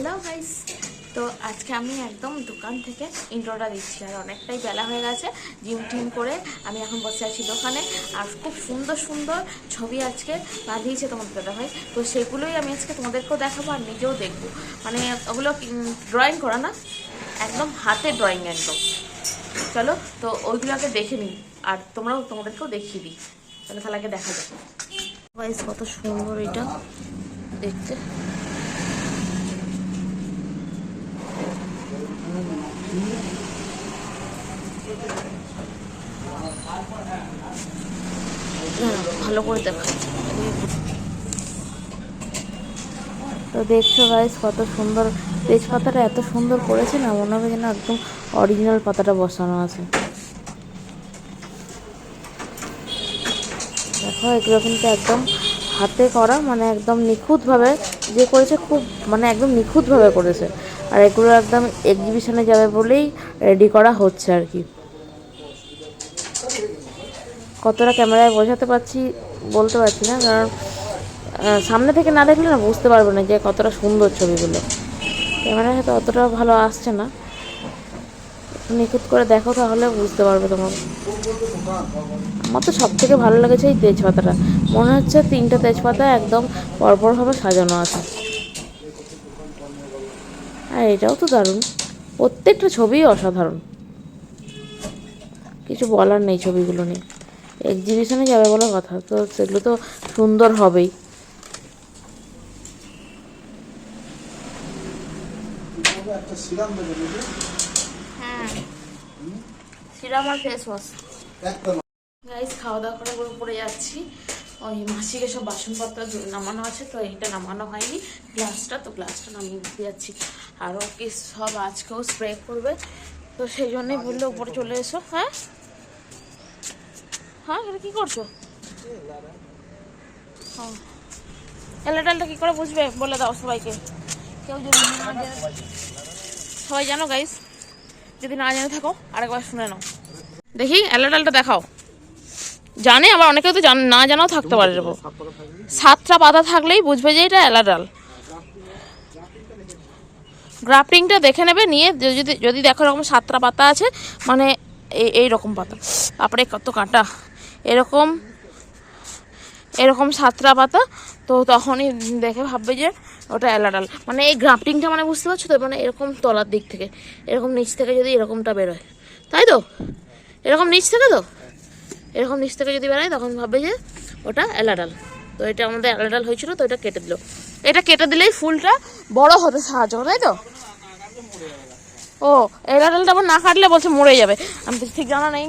Hello guys, তো আজকে আমি একদম দোকান থেকে ইন্ট্রোটা দিচ্ছি। আর অনেকটাই বেলা হয়ে গেছে, জিম টিম করে আমি এখন বসে আছি দোকানে। আর খুব সুন্দর সুন্দর ছবি আজকে বাঁধিয়েছে তোমাদের দাদা ভাই, তো সেগুলোই আমি আজকে তোমাদেরকেও দেখাবো আর নিজেও দেখবো। মানে ওগুলো ড্রয়িং করা না, একদম হাতে ড্রয়িং একদম। চলো তো ওইগুলোকে দেখে নিই আর তোমাদেরকেও দেখিয়ে দিই। চলো তাহলে আগে দেখা যাক গাইস, কত সুন্দর এটা দেখতে। ভালো করে দেখা তো দেখছো গাইস, কত সুন্দর তেজপাতাটা এত সুন্দর করেছে না, মনে হবে যেন একদম অরিজিনাল পাতাটা বসানো আছে। দেখো এগুলো কিন্তু একদম হাতে করা, মানে একদম নিখুঁতভাবে যে করেছে, খুব মানে একদম নিখুঁতভাবে করেছে। আর এগুলো একদম এক্সিবিশনে যাবে বলেই রেডি করা হচ্ছে আর কি। কতটা ক্যামেরায় বোঝাতে পারছি বলতে পারছি না, কারণ সামনে থেকে না দেখলে না বুঝতে পারবে না যে কতটা সুন্দর ছবিগুলো। ক্যামেরায় হয়তো অতটা ভালো আসছে না, নিখুঁত করে দেখো তাহলে বুঝতে পারবে তোমার। আমার তো সব থেকে ভালো লেগেছে এই তেজপাতাটা, মনে হচ্ছে 3টে তেজপাতা একদম পরপরভাবে সাজানো আছে। আর এটাও তো দারুণ, প্রত্যেকটা ছবিই অসাধারণ, কিছু বলার নেই ছবিগুলো নিয়ে। এক্সিবিশনে যাবে বলে কথা, তো সেগুলো তো সুন্দর হবেই। হ্যাঁ, সিরাম আর ফেস ওয়াশ। গাইস, খাওয়া দাওয়া করে পড়ে যাচ্ছি। ওই মাসিকে সব বাসনপত্র নামানো আছে, তো এইটা নামানো হয়নি, গ্লাসটা নামিয়ে দিতে যাচ্ছি। আর ওকে সব আজকেও স্প্রে করবে, তো সেই জন্যই বললো উপরে চলে এসো। হ্যাঁ হ্যাঁ, এটা কী করছো? হ্যাঁ, এলাটালটা কী করে বুঝবে বলে দাও সবাইকে। কেউ যদি না জেনে, সবাই জানো গাইস, যদি না জেনে থাকো আরেকবার শুনে নাও। দেখি এলাটালটা দেখাও। জানে, আবার অনেকেও তো না জানাও থাকতে পারে। এরকম 7টা পাতা থাকলেই বুঝবে যে এটা এলাডাল। গ্রাফটিংটা দেখে নেবে, নিয়ে যদি দেখো এরকম 7টা পাতা আছে, মানে এইরকম পাতা, তারপরে কত কাঁটা, এরকম 7টা পাতা, তো তখনই দেখে ভাববে যে ওটা এলাডাল। মানে এই গ্রাফটিংটা মানে বুঝতে পারছো তো, মানে এরকম তলার দিক থেকে, এরকম নিচ থেকে যদি এরকমটা বেরোয়, তাই তো, এরকম নিচ থেকে যদি বেরোয় তখন ভাববে যে ওটা এলাডাল। তো এটা আমাদের এলাডাল হয়েছিল, তো এটা কেটে দিল। এটা কেটে দিলেই ফুলটা বড় হতে সাহায্য করে, তাই তো। ও, এলাডালটা আবার না কাটলে বলছে মরে যাবে। আমি তো ঠিক জানা নেই,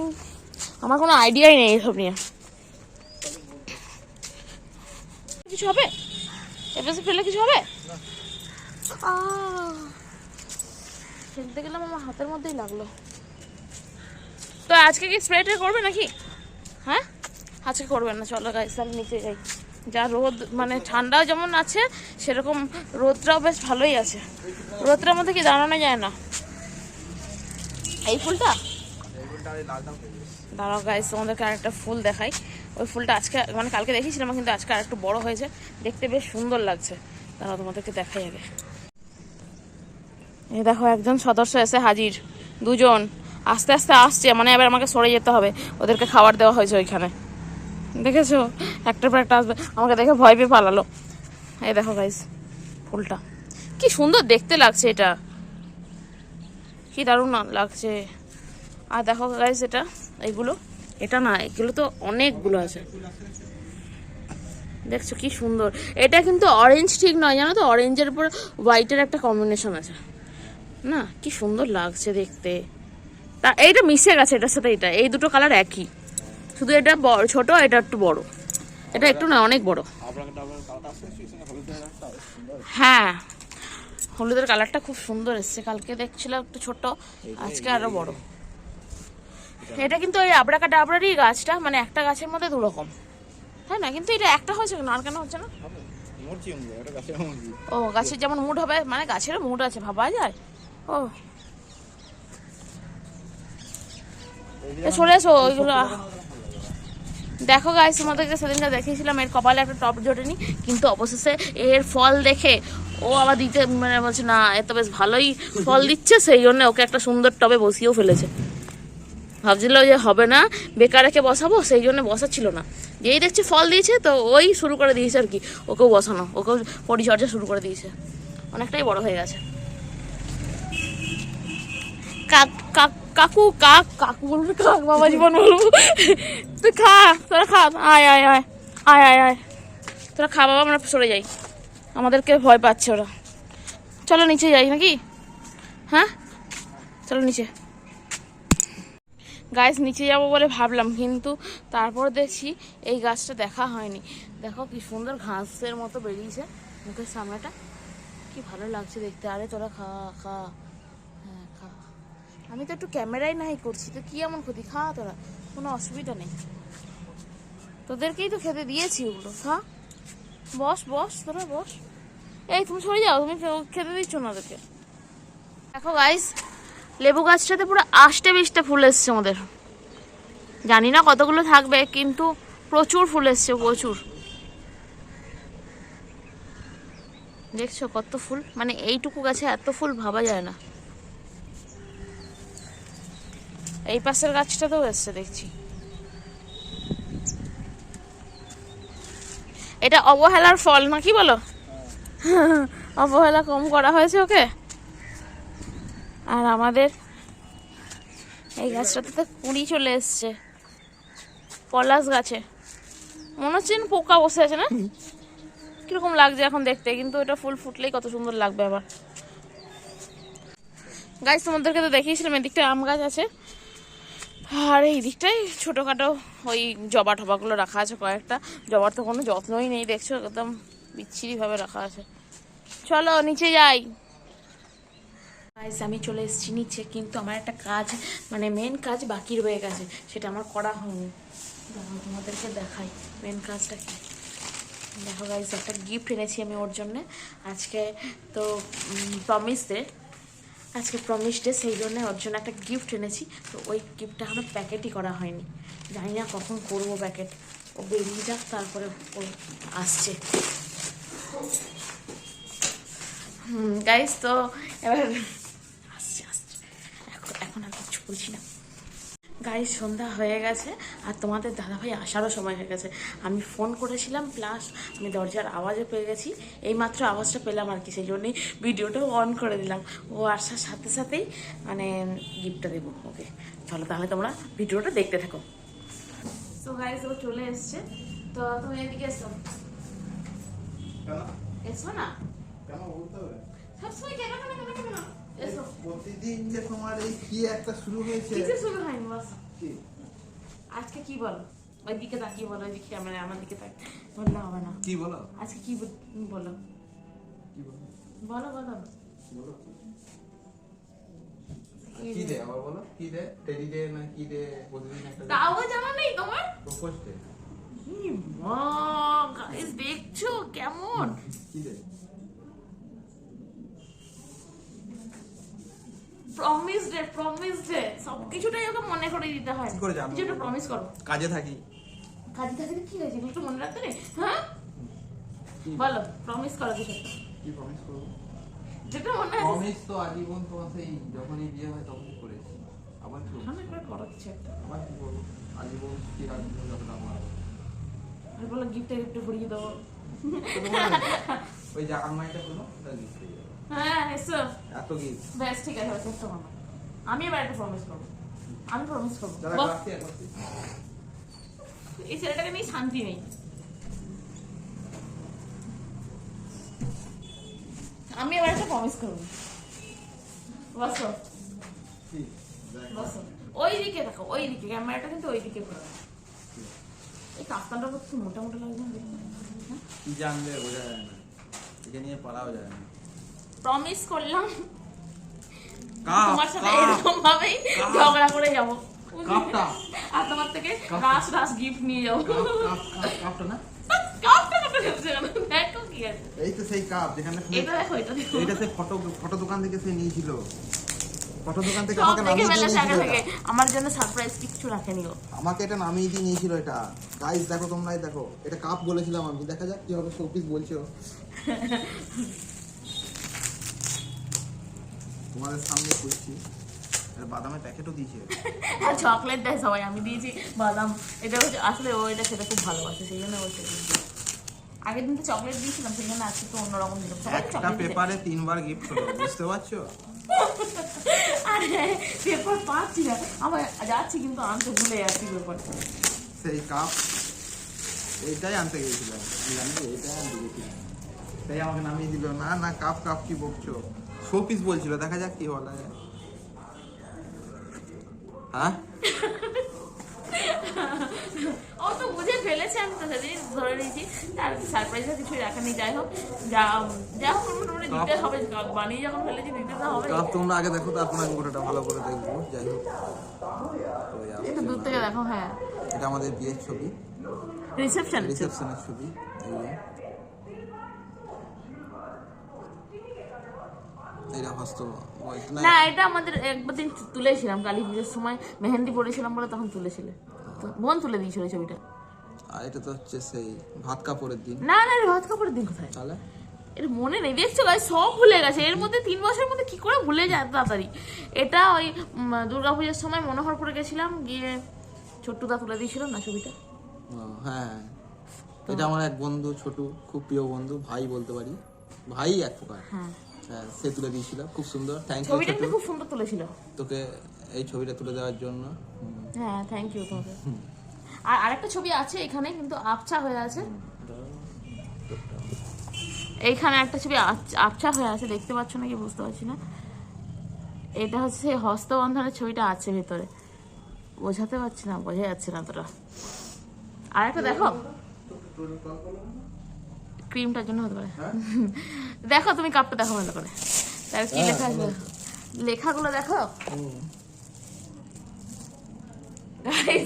আমার কোনো আইডিয়াই নেই এসব নিয়ে। কিছু হবে এটা ফেললে, কিছু হবে? ফেলতে গেলাম, আমার হাতের মধ্যেই লাগলো। তো আজকে কি স্প্রেটা করবে নাকি? হ্যাঁ, আজকে করবেন না, চলো গাইস তাহলে নিচে যাই। যা রোদ, মানে ঠান্ডাও যেমন আছে সেরকম রোদটাও বেশ ভালোই আছে। রোদটার মধ্যে কি দাঁড়ানো যায় না। এই ফুলটা দাঁড়াও গাইস, তোমাদেরকে আরেকটা ফুল দেখাই। ওই ফুলটা আজকে, মানে কালকে দেখেছিলাম, কিন্তু আজকে আরেকটু বড় হয়েছে, দেখতে বেশ সুন্দর লাগছে। দাঁড়াও তোমাদেরকে দেখাই আগে। এই দেখো, একজন সদস্য এসে হাজির, 2জন আস্তে আস্তে আসছে, মানে এবার আমাকে সরে যেতে হবে, ওদেরকে খাবার দেওয়া হয়েছে ওইখানে। দেখেছো, একটার পর একটা আসবে, আমাকে দেখে ভয় পেয়ে পালালো। এই দেখো গাইস, ফুলটা কি সুন্দর দেখতে লাগছে, এটা কি দারুণ লাগছে। আর দেখো গাইস, এটা না, এগুলো তো অনেকগুলো আছে, দেখছো কি সুন্দর। এটা কিন্তু অরেঞ্জ ঠিক নয়, জানো তো, অরেঞ্জের উপর হোয়াইটের একটা কম্বিনেশন আছে না, কি সুন্দর লাগছে দেখতে। তা এইটা মিশে গেছে এটার সাথে, এটা এই দুটো কালার একই, শুধু এটা ছোট, এটা একটু বড়, এটা একটু না অনেক বড়। হ্যাঁ, হলুদের কালারটা খুব সুন্দর এসছে, কালকে দেখছিলাম একটু ছোট, আজকে আরো বড়। এটা কিন্তু ওই আবরাকাডাবরারই গাছটা, মানে একটা গাছের মধ্যে 2 রকম, তাই না? কিন্তু এটা একটা হয়েছে না, আর কেন হচ্ছে না? ও, গাছের যেমন মুড হবে, মানে গাছেরও মুড আছে, ভাবা যায়। ও, চলে এসো ওইগুলো দেখো গাইস। তোমাদেরকে সেদিনটা দেখিয়েছিলাম এর কপালে একটা টপ জোটেনি, কিন্তু অবশেষে এর ফল দেখে ও আবার দিতে মানে বলছে না এত বেশ ভালোই ফল দিচ্ছে, সেই জন্য ওকে একটা সুন্দর টবে বসিয়েও ফেলেছে। ভাবছিল যে হবে না, বেকার রেখে বসাবো, সেই জন্য বসাচ্ছিল না। যেই দেখছি ফল দিয়েছে তো ওই শুরু করে দিয়েছে আর কি, ওকেও বসানো, ওকেও পরিচর্যা শুরু করে দিয়েছে, অনেকটাই বড় হয়ে গেছে। কাকু কাকু বলবো, কাক বাবা জীবন বলবো। তুই খা, তোরা খা, আয় আয় আয় আয় আয় আয়, তোরা খা বাবা, আমরা সরে যাই, আমাদেরকে ভয় পাচ্ছে ওরা। চলো নিচে যাই নাকি? হ্যাঁ চলো নিচে। গাছ নিচে যাবো বলে ভাবলাম, কিন্তু তারপর দেখছি এই গাছটা দেখা হয়নি। দেখো কি সুন্দর ঘাসের মতো বেরিয়েছে মুখের সামনেটা, কি ভালো লাগছে দেখতে। আরে তোরা খা খা, হ্যাঁ খা, আমি তো একটু ক্যামেরাই নাই করছি, তো কি এমন ক্ষতি, খা তোরা, কোনো অসুবিধা নেই, তোদেরকেই তো খেতে দিয়েছি ওগুলো, খা, বস বস তোরা বস। এই তুমি সরে যাও, তুমি খেতে দিচ্ছ না ওদেরকে। দেখো গাইস, লেবু গাছটাতে পুরো 8-20টা ফুল এসছে আমাদের, জানি না কতগুলো থাকবে, কিন্তু প্রচুর ফুল এসছে, প্রচুর। দেখছো কত ফুল, মানে এইটুকু গাছে এত ফুল ভাবা যায় না। এই পাশের গাছটাতেও এসছে দেখছি। এটা অবহেলার ফল নাকি বলো? অবহেলা কম করা হয়েছে ওকে। আর আমাদের এই গাছটাতে তো কুঁড়ি চলে এসছে, পলাশ গাছে মনে হচ্ছে পোকা বসে আছে না, কিরকম লাগছে এখন দেখতে, কিন্তু এটা ফুল ফুটলেই কত সুন্দর লাগবে আবার। গাছ তোমাদেরকে তো দেখিয়েছিলাম, এদিকটায় আম গাছ আছে, আর এই দিকটাই ছোটোখাটো ওই জবা টবাগুলো রাখা আছে কয়েকটা। জবার তো কোনো যত্নই নেই, দেখছো একদম বিচ্ছিরিভাবে রাখা আছে। চলো নিচে যাই। আমি চলে এসেছি নিচে, কিন্তু আমার একটা কাজ, মানে মেন কাজ বাকি রয়ে গেছে, সেটা আমার করা হয়নি। তোমাদেরকে দেখাই মেন কাজটা কি। দেখো গাইস, একটা গিফট এনেছি আমি ওর জন্যে। আজকে তো প্রমিস ডে, আজকে প্রমিস ডে, সেই জন্য ওর জন্য একটা গিফট এনেছি। তো ওই গিফটটা এখনো প্যাকেটই করা হয়নি, জানি না কখন করবো প্যাকেট, ও বেরিয়ে যাক তারপরে ও আসছে। গাইস তো এবার আসছে, এখন আর কিছু বলছি না। গাইস সন্ধ্যা হয়ে গেছে, আর তোমাদের দাদাভাই আসারও সময় হয়ে গেছে। আমি ফোন করেছিলাম, প্লাস আমি দরজার আওয়াজও পেয়ে গেছি, এইমাত্র আওয়াজটা পেলাম আর কি, সেই জন্যই ভিডিওটাও অন করে দিলাম। ও আসার সাথে সাথেই মানে গিফটটা দেবো ওকে। চলো তাহলে তোমরা ভিডিওটা দেখতে থাকো। তো গাইস ও চলে এসছে, তো তুমি এদিকে এসো। এসো না, সবসময় কেন কেন কেন কেন এসো। প্রতিদিন যে তোমার এই কি একটা শুরু হয়েছে, কিছু শুরু হয়নি, বস। আজকে কি বলো, ওই দিকে তাকিয়ে বলো, ওই দিকে ক্যামেরা আমার দিকে তাকিয়ে বললে হবে না। কি বলো আজকে কি বলো, বলো বলো বলো কি দে, আবার বলো কি দে, টেডি দে না কি দে, প্রতিদিন একটা তাও জানা নেই তোমার। প্রপোজ দে, মা গাইস দেখছো কেমন, কি দে, প্রমিস ডে সবকিছুটাই ওকে মনে করে দিতে হয়। কি করে জানো? যেটা প্রমিস করো, কাজে থাকি, কাজে থাকি কি হয়েছে, একটু মনে রাখতে নেই? হ্যাঁ বলো, প্রমিস করো কিছু একটা। কি প্রমিস করব? যেটা মনে আছে প্রমিস তো আজীবন তোমার সেই যখনই বিয়ে হয় তখনই করেছি, আবার কি আমি একবার করো কিছু একটা। আবার কি করবো, আজীবন কি রাখবো যতটা আমার। আর বলো গিফটে ভরিয়ে দেবো। ওই যে আলমারিটা হলো ওটা গিফট হয়ে যাবে। হ্যাঁ এসো, এত গিফট বেশ ঠিক আছে, চেষ্টা করবো। আমি এবার একটা প্রমিস করবো, আমি প্রমিস করবো। দাদা বল। রাখছি একবার। এই ছেলেটাকে নিয়ে শান্তি নেই। আমি এবার একটা প্রমিস করবো, বসো ঠিক দেখ, বসো, ওই দিকে দেখো, ওই দিকে ক্যামেরাটা কিন্তু ওই দিকে ঘোরো। এই কাস্তানটা একটু মোটা মোটা লাগবে না? কি জানবে বোঝা যায় না, একে নিয়ে পালাও যায় না। প্রমিস করলাম কাপ, তোমার সাথে কাপ, এরকম ভাবেই কাপ। ঝগড়া করে যাবো, কাপটা, আর তোমার থেকে কাপ। রাস গিফট নিয়ে যাবো। কাপটা না, কাপটা কত যাচ্ছে কেন? দেখো কি আছে, এই তো সেই কাপ যেখানে এটা দেখো, এটা দেখো, এইটা সে ফটো দোকান থেকে সে নিয়েছিল, ফটো দোকান থেকে সব আমাকে দেখে নামিয়ে দিয়ে ফেলেছে আগে নিয়েছিল থেকে, এটা। আমার জন্য সারপ্রাইজ কিচ্ছু রাখেনি ও। আমাকে এটা নামিয়ে দিয়ে নিয়েছিল এটা। গাইস দেখো, তোমরাই দেখো, এটা কাপ বলেছিলাম আমি, দেখা যাক কি হবে, শোপিস বলছো। তোমাদের সামনে করছি। আর বাদামের প্যাকেটও দিয়েছে। আর চকলেট দেয় সবাই, আমি দিয়েছি বাদাম। এটা হচ্ছে আসলে ও এটা খেতে খুব ভালোবাসে, সেই জন্য বলছে। আগের দিন তো চকলেট দিয়েছিলাম, সেই জন্য আজকে তো অন্যরকম দিলাম। সবাই একটা চকলেট দিয়েছে। পেপারে 3 বার গিফট হলো, বুঝতে পারছো? আরে পেপার পাচ্ছি না, আমার যাচ্ছি কিন্তু আনতে ভুলে যাচ্ছি পেপার। সেই কাপ এইটাই আনতে গেছিলাম, আমি জানি যে এইটাই আনতে গেছিলাম, তাই আমাকে নামিয়ে দিল। না না, কাপ কাপ কি বকছো? শো পিস বলছিল, দেখা যাক কি বলা যায়। হ্যাঁ, ও তো বুঝে ফেলেছে, আমি তো সেদিনই ধরে নিয়েছি। তার সারপ্রাইজও কিছুই রাখা নেই। যাই হোক, যা হোক মোটামুটি দিতে হবে, বানিয়ে যখন ফেলেছি দিতে তো হবে। কাপ তোমরা আগে দেখো, তারপর আমি গোটাটা ভালো করে দেখবো। যাই হোক, তো এই একটু দূর থেকে দেখো। হ্যাঁ, এটা আমাদের বিয়ের ছবি, রিসেপশন। রিসেপশনের ছবি। এই যে এইটা হস্ত না, এটা আমাদের একবার দিন তুলেছিলাম কালী পুজোর সময়, মেহেন্দি পড়েছিলাম বলে তখন তুলেছিল। তো বোন তুলে দিয়েছিল ছবিটা। আর এটা তো হচ্ছে সেই ভাত কাপড়ের দিন। না না, ভাত কাপড়ের দিন কোথায়? তাহলে এর মনে নেই, দেখছো গাইস, সব ভুলে গেছে। এর মধ্যে 3 বছরের মধ্যে কি করে ভুলে যায় এত তাড়াতাড়ি? এটা ওই দুর্গাপুজোর সময় মনোহরপুরে গেছিলাম, গিয়ে ছোট্টুদা তুলে দিয়েছিল না ছবিটা। হ্যাঁ, এটা আমার এক বন্ধু, ছোট, খুব প্রিয় বন্ধু, ভাই বলতে পারি, ভাই এক প্রকার। হ্যাঁ, হ্যাঁ, সে তুলে দিয়েছিল, খুব সুন্দর। থ্যাংক ইউ ছবিটা ছোটু, কিন্তু খুব সুন্দর তুলেছিল। তোকে এই ছবিটা তুলে দেওয়ার জন্য। হ্যাঁ, থ্যাংক ইউ তোমাকে। আর আরেকটা ছবি আছে এখানে, কিন্তু আবছা হয়ে আছে। এইখানে একটা ছবি আবছা হয়ে আছে, দেখতে পাচ্ছ নাকি বুঝতে পারছি না। এটা হচ্ছে হস্তবন্ধনের ছবিটা আছে ভেতরে, বোঝাতে পারছি না, বোঝা যাচ্ছে না তোরা। আর একটা দেখো, ক্রিমটার জন্য হতে পারে। দেখো তুমি কাপটা দেখো ভালো করে, তার কি লেখা আছে, লেখাগুলো দেখো। Guys,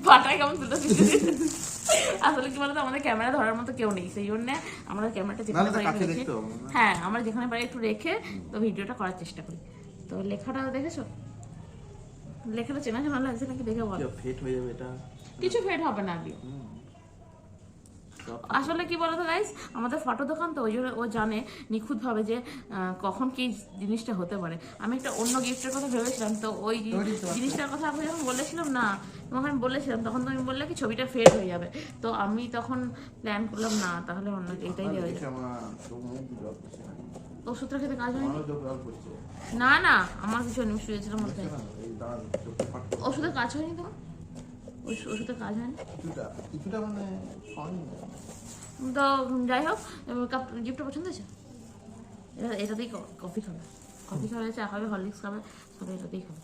পাটায় কেমন তুলতে আসলে কি বলতো, আমাদের ক্যামেরা ধরার মতো কেউ নেই, সেই জন্য আমরা ক্যামেরাটা যেখানে পারি একটু রেখে, হ্যাঁ আমরা যেখানে পারি একটু রেখে তো ভিডিওটা করার চেষ্টা করি। তো লেখাটা দেখেছো? লেখাটা চেনা চেনা লাগছে নাকি দেখে বলো। ফেট হয়ে যাবে এটা, কিছু ফেড হবে না আগে। আসলে কি বলতো গাইস, আমাদের ফটো দোকান তো, ওই জন্য ও জানে নিখুঁতভাবে যে কখন কি জিনিসটা হতে পারে। আমি একটা অন্য গিফটের কথা ভেবেছিলাম, তো ওই জিনিসটার কথা আমি যখন বলেছিলাম না, তোমাকে আমি বলেছিলাম, তখন তুমি বললে কি ছবিটা ফেড হয়ে যাবে। তো আমি তখন প্ল্যান করলাম না, তাহলে অন্য এটাই দেওয়া যায়। ওষুধটা খেতে কাজ হয়নি? না না, আমার কিছু নিউজ শুয়েছিলাম মধ্যে। ওষুধের কাজ হয়নি তোমার? ওষুধের কাজ হয়নি কিছুটা, মানে তো যাই হোক, কাপ গিফটটা পছন্দ হয়েছে? এটাতেই কফি খাবে, কফি খাবে, চা খাবে, হরলিক্স খাবে, সব এটাতেই খাবে।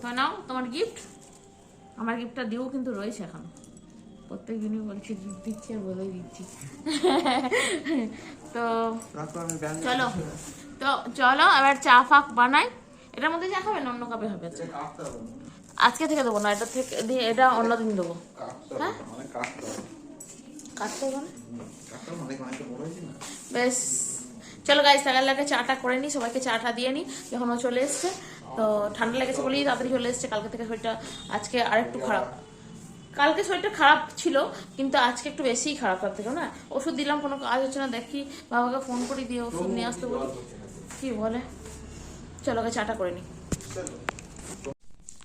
তো নাও তোমার গিফট। আমার গিফটটা দিয়েও কিন্তু রয়েছে এখন, প্রত্যেক দিনই বলছি গিফট দিচ্ছি আর বলেই দিচ্ছি। তো চলো, তো চলো এবার চা ফাক বানাই। এটার মধ্যে চা খাবে না অন্য কাপে হবে? আজকে থেকে দেবো না, এটা থেকে দিয়ে এটা অন্য দিন দেবো। হ্যাঁ, কাটতে হবে না, বেশ। চলো গাইস, সকালে চাটা করে নিই, সবাইকে চাটা দিয়ে নিই। যখন ও চলে এসছে, তো ঠান্ডা লেগেছে বলেই তাড়াতাড়ি চলে এসছে। কালকে থেকে শরীরটা আজকে আরেকটু খারাপ। কালকে শরীরটা খারাপ ছিল, কিন্তু আজকে একটু বেশিই খারাপ তার থেকে। না, ওষুধ দিলাম, কোনো কাজ হচ্ছে না। দেখি বাবাকে ফোন করি, দিয়ে ওষুধ নিয়ে আসতে বলি, কি বলে। চলো গাইস, চাটা করে নিই।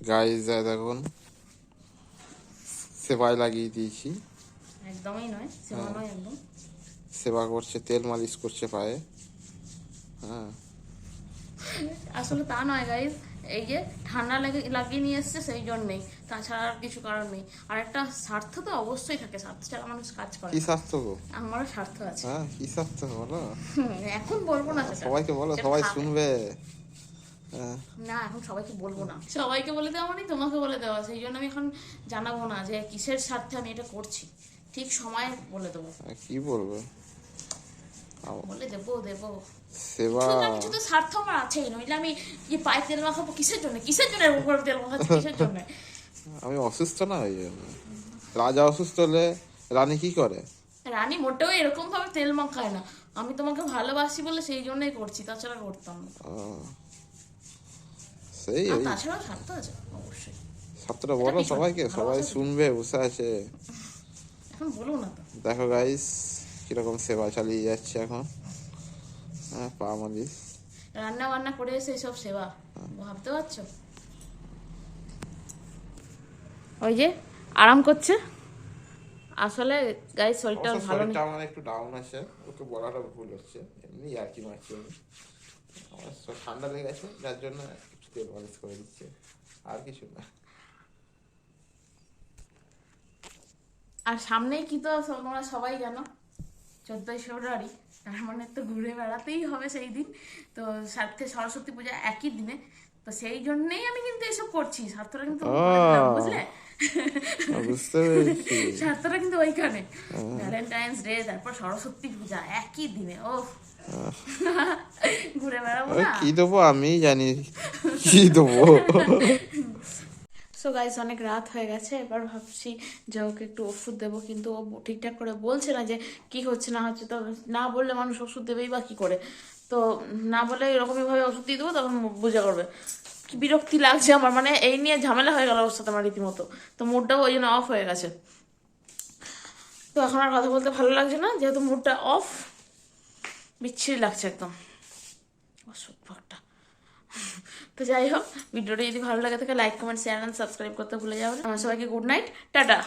গাইস দেখুন, সেবায় লাগিয়ে দিয়েছি। একদমই নয়, সেবা নয় একদম। সেবা করছে, তেল মালিশ করছে পায়ে। হ্যাঁ, আসলে তা নয় গাইস, এই যে ঠান্ডা লাগিয়ে নিয়ে এসছে সেই জন্যই, তাছাড়া আর কিছু কারণ নেই। আর একটা স্বার্থ তো অবশ্যই থাকে, স্বার্থ ছাড়া মানুষ কাজ করে। কি স্বার্থ গো? আমারও স্বার্থ আছে। হ্যাঁ, কি স্বার্থ বলো? এখন বলবো না সেটা। সবাইকে বলো, সবাই শুনবে। হ্যাঁ, না, এখন সবাইকে বলবো না। সবাইকে বলে দেওয়া মানে তোমাকে বলে দেওয়া, সেই জন্য আমি এখন জানাবো না যে কিসের স্বার্থে আমি এটা করছি। ঠিক সময় বলে দেবো। কি বলবো, বলে দেবো। সেবা কিছু তো স্বার্থ আমার আছেই, নইলে আমি কি পায়ে তেল মাখাবো কিসের জন্য? কিসের জন্য এরকম করে তেল মাখাচ্ছি কিসের জন্য? আমি অসুস্থ না, ওই জন্য। রাজা অসুস্থ হলে রানী কি করে? রানী মোটেও এরকম ভাবে তেল মাখায় না। আমি তোমাকে ভালোবাসি বলে সেই জন্যই করছি, তাছাড়া করতাম না। সেই আর তাছাড়াও স্বার্থ আছে অবশ্যই। সবটা বলো সবাইকে, সবাই শুনবে, বসে আছে। এখন বলবো না তো। দেখো গাইস, কিরকম সেবা চালিয়ে যাচ্ছে এখন। হ্যাঁ, পা মালিশ। রান্না বান্না করে এসে এসব সেবা ভাবতে পারছো? ওই যে আরাম করছে। আসলে গায়ে শরীরটা অবশ্য ভালো নেই। শরীরটা আমার একটু ডাউন আছে, ওকে বলাটা ভুল হচ্ছে, এমনি আর কি মারছি আমি। আমার ঠান্ডা লেগে গেছে, যার জন্য একটু তেল মালিশ করে দিচ্ছে, আর কিছু না। আর সামনেই কি তো তোমরা সবাই জানো 14ই ফেব্রুয়ারি, তার মানে তো ঘুরে বেড়াতেই হবে সেই দিন। তো সাথে সরস্বতী পূজা একই দিনে, তো সেই জন্যেই আমি কিন্তু এসব করছি। স্বার্থটা কিন্তু বুঝলে, বুঝতে পেরেছি। স্বার্থটা কিন্তু ওইখানে। ভ্যালেন্টাইন্স ডে, তারপর সরস্বতী পূজা একই দিনে। ও ঘুরে বেড়াবো না। কি দেবো আমি জানি, কি দেবো। সো গাইস, অনেক রাত হয়ে গেছে, এবার ভাবছি যে ওকে একটু ওষুধ দেবো, কিন্তু ও ঠিকঠাক করে বলছে না যে কি হচ্ছে না হচ্ছে। তো না বললে মানুষ ওষুধ দেবেই বা কি করে, তো না বলে এরকমই ভাবে ওষুধ দিয়ে দেবো, তখন বুঝে করবে। কি বিরক্তি লাগছে আমার, মানে এই নিয়ে ঝামেলা হয়ে গেল ওর সাথে আমার রীতিমতো। তো মুডটাও ওই জন্য অফ হয়ে গেছে। তো এখন আর কথা বলতে ভালো লাগছে না, যেহেতু মুডটা অফ, বিচ্ছিরি লাগছে একদম, অসভ্যটা। তো যাই হোক, ভিডিওটা যদি ভালো লাগে থাকে like comment share and subscribe করতে ভুলে যাবেন। আমার সবাইকে গুড নাইট, টাটা।